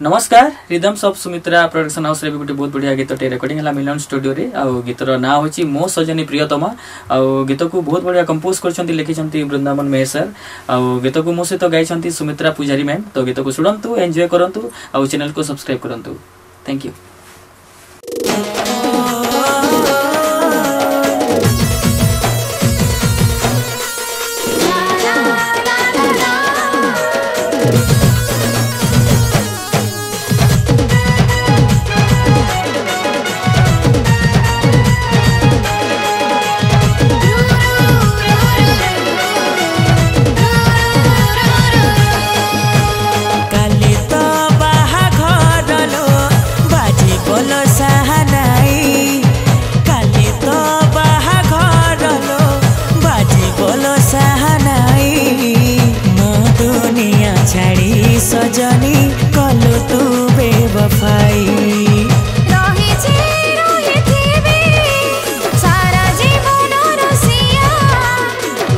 नमस्कार रिदम सब Sumitra production house रे भी गोटे बहुत बढ़िया गीत रेकर्डिंग है मिलन स्टूडियो रे आ गीतर ना होची मो सजनी प्रियतमा आ गीत को बहुत बढ़िया कंपोज करछंती लिखिछंती वृंदावन मेसर आ गीत को मो सहित गाइछंती सुमित्रा पुजारी मैम। तो गीत को सुनंतु एंजॉय करंतु आ चैनल को सब्सक्राइब करंतु। Thank you. सजनी कलु तू बेवफाई सारा जीवन रसिया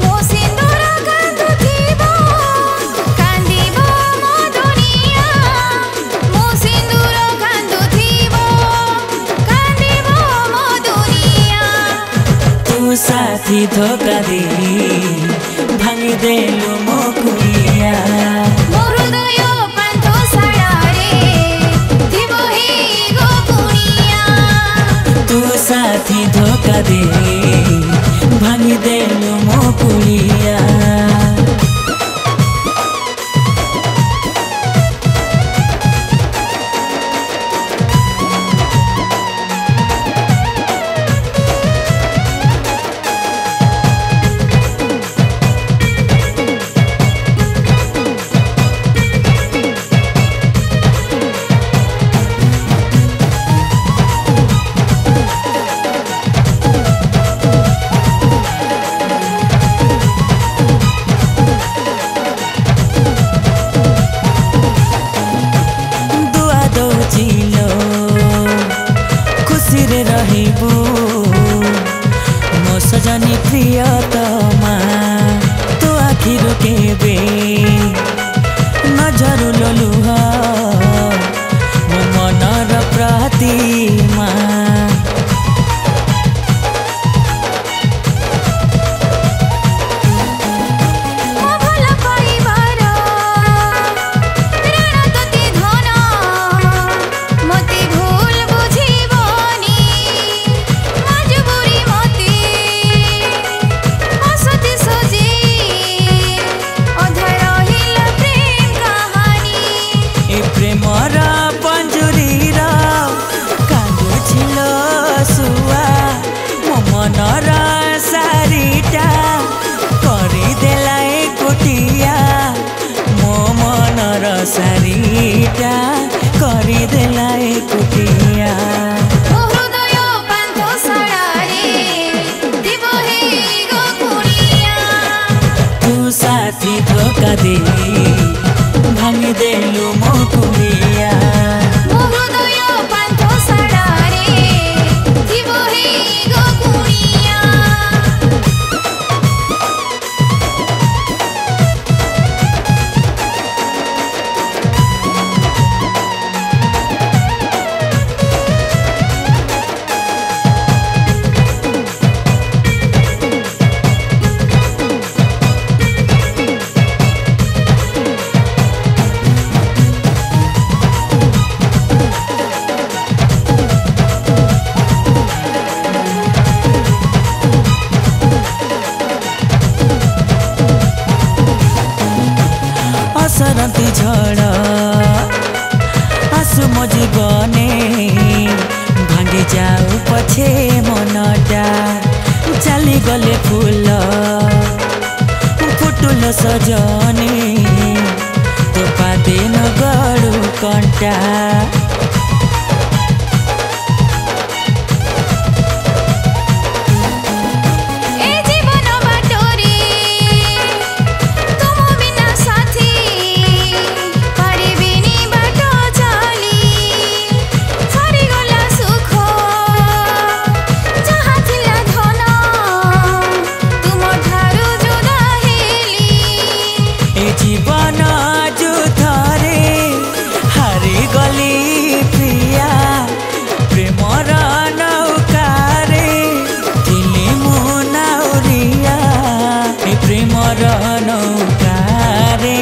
मो सिंदूर कांदुथिबो कांदिबो मो दुनिया मो सिंदूर कांदुथिबो कांदिबो मो दुनिया तू साथी धोखा दे भांगी देलु मो कुइया साथी धोखा दे भांगी देलु मो पुलिया मो सजनी प्रियतमा तो आखिर केबे नजर ललुह मो मनर प्रतिमा सारीटा करी देला एकुटिया हृदय पांथ साड़ारे दिबो हे गो कुनिया तू साथी धोखा दे भांगी देलु मो कुनिया हृदय पांथ साड़ारे दिबो हे गो कुनिया सरती झड़ आसु मो जीवने भांगी जाऊ पछे मनटा चली गले फूल फुटुल सजनी तो पादे न गड़ू कंटा जीवन जो थरे हरि गली प्रिया प्रेमर नौकारे थिली मु नाउरिया प्रेमर नौकारे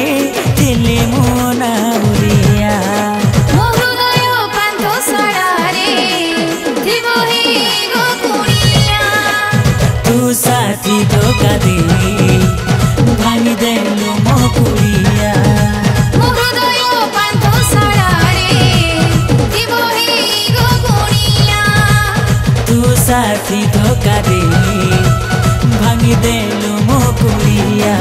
थिली मु नाउरिया तू साथी धोका दे भांगी देलु मो कुड़िया तू साथी धोका दे भांगी देलु मो कुड़िया।